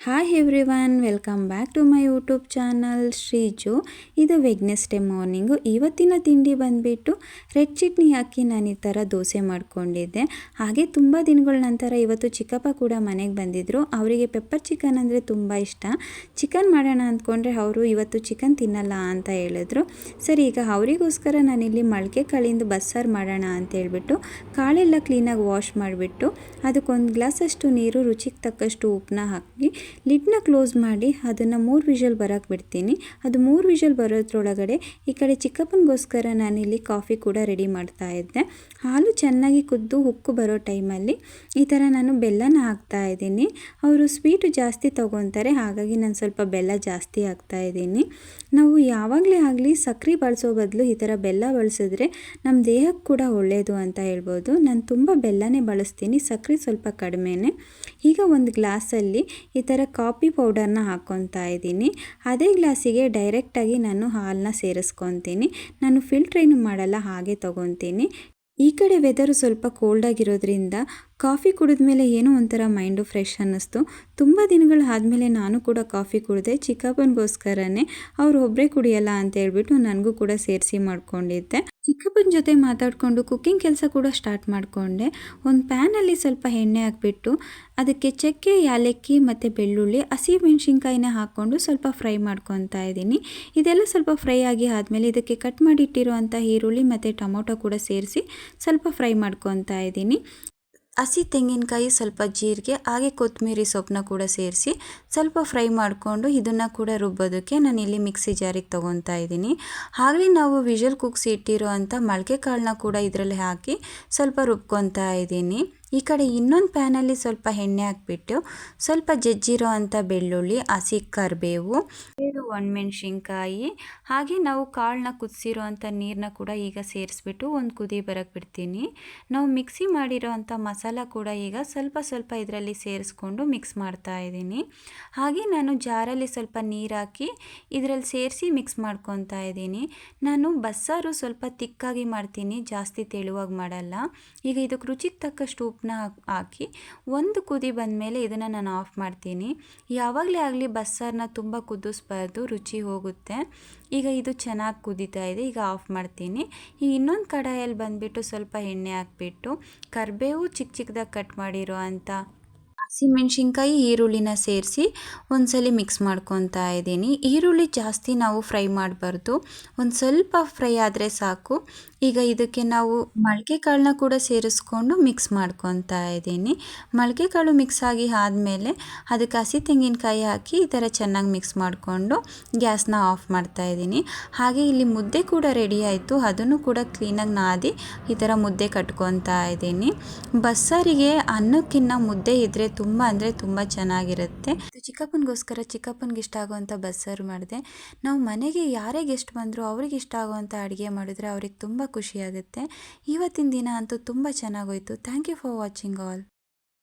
Hi everyone, welcome back to my YouTube channel Shreeju. ಇದು Wednesday morning. ಇವತ್ತಿನ ತಿಂಡಿ ಬಂದುಬಿಟ್ಟು ರೆಡ್ ಚಟ್ನಿ ಹಾಕಿ ನಾನು ಈ ಥರ ದೋಸೆ ಮಾಡ್ಕೊಂಡಿದ್ದೆ. ಹಾಗೆ ತುಂಬ ದಿನಗಳ ನಂತರ ಇವತ್ತು ಚಿಕ್ಕಪ್ಪ ಕೂಡ ಮನೆಗೆ ಬಂದಿದ್ದರು. ಅವರಿಗೆ ಪೆಪ್ಪರ್ ಚಿಕನ್ ಅಂದರೆ ತುಂಬ ಇಷ್ಟ. ಚಿಕನ್ ಮಾಡೋಣ ಅಂದ್ಕೊಂಡ್ರೆ ಅವರು ಇವತ್ತು ಚಿಕನ್ ತಿನ್ನಲ್ಲ ಅಂತ ಹೇಳಿದ್ರು. ಸರಿ, ಈಗ ಅವರಿಗೋಸ್ಕರ ನಾನಿಲ್ಲಿ ಮೊಳಕೆ ಕಾಳಿಂದ ಬಸ್ಸಾರು ಮಾಡೋಣ ಅಂತ ಹೇಳ್ಬಿಟ್ಟು ಕಾಳೆಲ್ಲ ಕ್ಲೀನಾಗಿ ವಾಶ್ ಮಾಡಿಬಿಟ್ಟು ಅದಕ್ಕೊಂದು ಗ್ಲಾಸಷ್ಟು ನೀರು, ರುಚಿಗೆ ತಕ್ಕಷ್ಟು ಉಪ್ಪನ್ನ ಹಾಕಿ ಲಿಡ್ನ ಕ್ಲೋಸ್ ಮಾಡಿ ಅದನ್ನು 3 ವಿಷಲ್ ಬರೋಕ್ಕೆ ಬಿಡ್ತೀನಿ. ಅದು 3 ವಿಷಲ್ ಬರೋದ್ರೊಳಗಡೆ ಈ ಕಡೆ ಚಿಕ್ಕಪ್ಪನಿಗೋಸ್ಕರ ನಾನಿಲ್ಲಿ ಕಾಫಿ ಕೂಡ ರೆಡಿ ಮಾಡ್ತಾ ಇದ್ದೆ. ಹಾಲು ಚೆನ್ನಾಗಿ ಕುದ್ದು ಉಕ್ಕು ಬರೋ ಟೈಮಲ್ಲಿ ಈ ಥರ ನಾನು ಬೆಲ್ಲನ ಹಾಕ್ತಾ ಇದ್ದೀನಿ. ಅವರು ಸ್ವೀಟು ಜಾಸ್ತಿ ತೊಗೊತಾರೆ, ಹಾಗಾಗಿ ನಾನು ಸ್ವಲ್ಪ ಬೆಲ್ಲ ಜಾಸ್ತಿ ಹಾಕ್ತಾ ಇದ್ದೀನಿ. ನಾವು ಯಾವಾಗಲೇ ಆಗಲಿ ಸಕ್ಕರೆ ಬಳಸೋ ಬದಲು ಈ ಥರ ಬೆಲ್ಲ ಬಳಸಿದ್ರೆ ನಮ್ಮ ದೇಹಕ್ಕೆ ಕೂಡ ಒಳ್ಳೆಯದು ಅಂತ ಹೇಳ್ಬೋದು. ನಾನು ತುಂಬ ಬೆಲ್ಲನೇ ಬಳಸ್ತೀನಿ, ಸಕ್ಕರೆ ಸ್ವಲ್ಪ ಕಡಿಮೆನೇ. ಈಗ ಒಂದು ಗ್ಲಾಸಲ್ಲಿ ಈ ಥರ ಕಾಫಿ ಪೌಡರ್ನ ಹಾಕ್ಕೊತಾ ಇದ್ದೀನಿ. ಅದೇ ಗ್ಲಾಸಿಗೆ ಡೈರೆಕ್ಟಾಗಿ ನಾನು ಹಾಲನ್ನ ಸೇರಿಸ್ಕೊತೀನಿ. ನಾನು ಫಿಲ್ಟ್ರ್ ಏನು ಮಾಡಲ್ಲ, ಹಾಗೆ ತೊಗೊತೀನಿ. ಈ ಕಡೆ ವೆದರು ಸ್ವಲ್ಪ ಕೋಲ್ಡಾಗಿರೋದ್ರಿಂದ ಕಾಫಿ ಕುಡಿದ್ಮೇಲೆ ಏನೋ ಒಂಥರ ಮೈಂಡು ಫ್ರೆಶ್ ಅನ್ನಿಸ್ತು. ತುಂಬ ದಿನಗಳು ಆದಮೇಲೆ ನಾನು ಕೂಡ ಕಾಫಿ ಕುಡಿದೆ. ಚಿಕ್ಕಪ್ಪನಿಗೋಸ್ಕರನೇ, ಅವರು ಒಬ್ಬರೇ ಕುಡಿಯಲ್ಲ ಅಂತ ಹೇಳ್ಬಿಟ್ಟು ನನಗೂ ಕೂಡ ಸೇರಿಸಿ ಮಾಡ್ಕೊಂಡಿದ್ದೆ. ಚಿಕ್ಕಪ್ಪನ ಜೊತೆ ಮಾತಾಡಿಕೊಂಡು ಕುಕ್ಕಿಂಗ್ ಕೆಲಸ ಕೂಡ ಸ್ಟಾರ್ಟ್ ಮಾಡಿಕೊಂಡೆ. ಒಂದು ಪ್ಯಾನಲ್ಲಿ ಸ್ವಲ್ಪ ಎಣ್ಣೆ ಹಾಕ್ಬಿಟ್ಟು ಅದಕ್ಕೆ ಚಕ್ಕೆ, ಯಾಲಕ್ಕಿ ಮತ್ತು ಬೆಳ್ಳುಳ್ಳಿ, ಹಸಿಮೆಣ್ಸಿನ್ಕಾಯಿನ ಹಾಕ್ಕೊಂಡು ಸ್ವಲ್ಪ ಫ್ರೈ ಮಾಡ್ಕೊತಾ ಇದ್ದೀನಿ. ಇದೆಲ್ಲ ಸ್ವಲ್ಪ ಫ್ರೈ ಆಗಿ ಆದಮೇಲೆ ಇದಕ್ಕೆ ಕಟ್ ಮಾಡಿಟ್ಟಿರುವಂಥ ಈರುಳ್ಳಿ ಮತ್ತು ಟೊಮೊಟೊ ಕೂಡ ಸೇರಿಸಿ ಸ್ವಲ್ಪ ಫ್ರೈ ಮಾಡ್ಕೊತಾ ಇದ್ದೀನಿ. ಹಸಿ ತೆಂಗಿನಕಾಯಿ, ಸ್ವಲ್ಪ ಜೀರಿಗೆ, ಹಾಗೆ ಕೊತ್ತಂಬರಿ ಸೊಪ್ಪನ್ನ ಕೂಡ ಸೇರಿಸಿ ಸ್ವಲ್ಪ ಫ್ರೈ ಮಾಡಿಕೊಂಡು ಇದನ್ನು ಕೂಡ ರುಬ್ಬೋದಕ್ಕೆ ನಾನಿಲ್ಲಿ ಮಿಕ್ಸಿ ಜಾರಿಗೆ ತೊಗೊತಾ ಇದ್ದೀನಿ. ಆಗಲೇ ನಾವು ವಿಷಲ್ ಕುಗ್ಸಿ ಇಟ್ಟಿರೋ ಅಂಥ ಮೊಳಕೆ ಕಾಳನ್ನ ಕೂಡ ಇದರಲ್ಲಿ ಹಾಕಿ ಸ್ವಲ್ಪ ರುಬ್ಕೊತಾ ಇದ್ದೀನಿ. ಈ ಕಡೆ ಇನ್ನೊಂದು ಪ್ಯಾನಲ್ಲಿ ಸ್ವಲ್ಪ ಎಣ್ಣೆ ಹಾಕ್ಬಿಟ್ಟು ಸ್ವಲ್ಪ ಜಜ್ಜಿರೋ ಅಂಥ ಬೆಳ್ಳುಳ್ಳಿ, ಹಸಿ ಕರಿಬೇವು, 7 ಒಣಮೆಣ್ಸಿನ್ಕಾಯಿ, ಹಾಗೆ ನಾವು ಕಾಳನ್ನ ಕುದಿಸಿರೋ ಅಂಥ ನೀರನ್ನ ಕೂಡ ಈಗ ಸೇರಿಸ್ಬಿಟ್ಟು ಒಂದು ಕುದಿ ಬರೋಕ್ಕೆ ಬಿಡ್ತೀನಿ. ನಾವು ಮಿಕ್ಸಿ ಮಾಡಿರೋ ಅಂಥ ಮಸಾಲ ಕೂಡ ಈಗ ಸ್ವಲ್ಪ ಸ್ವಲ್ಪ ಇದರಲ್ಲಿ ಸೇರಿಸ್ಕೊಂಡು ಮಿಕ್ಸ್ ಮಾಡ್ತಾ ಇದ್ದೀನಿ. ಹಾಗೆ ನಾನು ಜಾರಲ್ಲಿ ಸ್ವಲ್ಪ ನೀರು ಹಾಕಿ ಇದರಲ್ಲಿ ಸೇರಿಸಿ ಮಿಕ್ಸ್ ಮಾಡ್ಕೊತಾ ಇದ್ದೀನಿ. ನಾನು ಬಸ್ಸಾರು ಸ್ವಲ್ಪ ತಿಕ್ಕಾಗಿ ಮಾಡ್ತೀನಿ, ಜಾಸ್ತಿ ತೆಳುವಾಗಿ ಮಾಡಲ್ಲ. ಈಗ ಇದಕ್ಕೆ ರುಚಿಗೆ ತಕ್ಕಷ್ಟು ಉಪ್ಪನ್ನ ಹಾಕಿ ಒಂದು ಕುದಿ ಬಂದಮೇಲೆ ಇದನ್ನು ನಾನು ಆಫ್ ಮಾಡ್ತೀನಿ. ಯಾವಾಗಲೇ ಆಗಲಿ ಬಸ್ಸಾರನ್ನ ತುಂಬ ಕುದಿಸ್ಬಾರ್ದು, ರುಚಿ ಹೋಗುತ್ತೆ. ಈಗ ಇದು ಚೆನ್ನಾಗಿ ಕುದೀತಾ ಇದೆ, ಈಗ ಆಫ್ ಮಾಡ್ತೀನಿ. ಈಗ ಇನ್ನೊಂದು ಕಡಾಯಲ್ಲಿ ಬಂದುಬಿಟ್ಟು ಸ್ವಲ್ಪ ಎಣ್ಣೆ ಹಾಕ್ಬಿಟ್ಟು ಕರಿಬೇವು, ಚಿಕ್ಕ ಚಿಕ್ಕದಾಗಿ ಕಟ್ ಮಾಡಿರೋ ಅಂಥ ಹಸಿಮೆಣ್ಸಿನ್ಕಾಯಿ, ಈರುಳ್ಳಿನ ಸೇರಿಸಿ ಒಂದ್ಸಲಿ ಮಿಕ್ಸ್ ಮಾಡ್ಕೊತಾ ಇದ್ದೀನಿ. ಈರುಳ್ಳಿ ಜಾಸ್ತಿ ನಾವು ಫ್ರೈ ಮಾಡಬಾರ್ದು, ಒಂದು ಸ್ವಲ್ಪ ಫ್ರೈ ಆದರೆ ಸಾಕು. ಈಗ ಇದಕ್ಕೆ ನಾವು ಮೊಳಕೆ ಕಾಳನ್ನ ಕೂಡ ಸೇರಿಸ್ಕೊಂಡು ಮಿಕ್ಸ್ ಮಾಡ್ಕೊತಾ ಇದ್ದೀನಿ. ಮೊಳಕೆ ಕಾಳು ಮಿಕ್ಸ್ ಆಗಿ ಆದಮೇಲೆ ಅದಕ್ಕೆ ಹಸಿ ತೆಂಗಿನಕಾಯಿ ಹಾಕಿ ಈ ಥರ ಚೆನ್ನಾಗಿ ಮಿಕ್ಸ್ ಮಾಡಿಕೊಂಡು ಗ್ಯಾಸ್ನ ಆಫ್ ಮಾಡ್ತಾ ಇದ್ದೀನಿ. ಹಾಗೆ ಇಲ್ಲಿ ಮುದ್ದೆ ಕೂಡ ರೆಡಿ ಆಯಿತು, ಅದನ್ನು ಕೂಡ ಕ್ಲೀನಾಗಿ ನಾದಿ ಈ ಥರ ಮುದ್ದೆ ಕಟ್ಕೊತಾ ಇದ್ದೀನಿ. ಬಸ್ಸಾರಿಗೆ ಅನ್ನಕ್ಕಿಂತ ಮುದ್ದೆ ಇದ್ದರೆ ತುಂಬ ಅಂದರೆ ತುಂಬ ಚೆನ್ನಾಗಿರುತ್ತೆ. ಚಿಕ್ಕಪ್ಪನಿಗೋಸ್ಕರ ಚಿಕ್ಕಪ್ಪನಿಗೆ ಇಷ್ಟ ಆಗುವಂಥ ಬಸ್ಸಾರು ಮಾಡಿದೆ. ನಾವು ಮನೆಗೆ ಯಾರೇ ಗೆಸ್ಟ್ ಬಂದರೂ ಅವ್ರಿಗೆ ಇಷ್ಟ ಆಗುವಂಥ ಅಡುಗೆ ಮಾಡಿದ್ರೆ ಅವ್ರಿಗೆ ತುಂಬ ಖುಷಿಯಾಗುತ್ತೆ. ಇವತ್ತಿನ ದಿನ ಅಂತೂ ತುಂಬ ಚೆನ್ನಾಗೋಯಿತು. Thank you for watching all.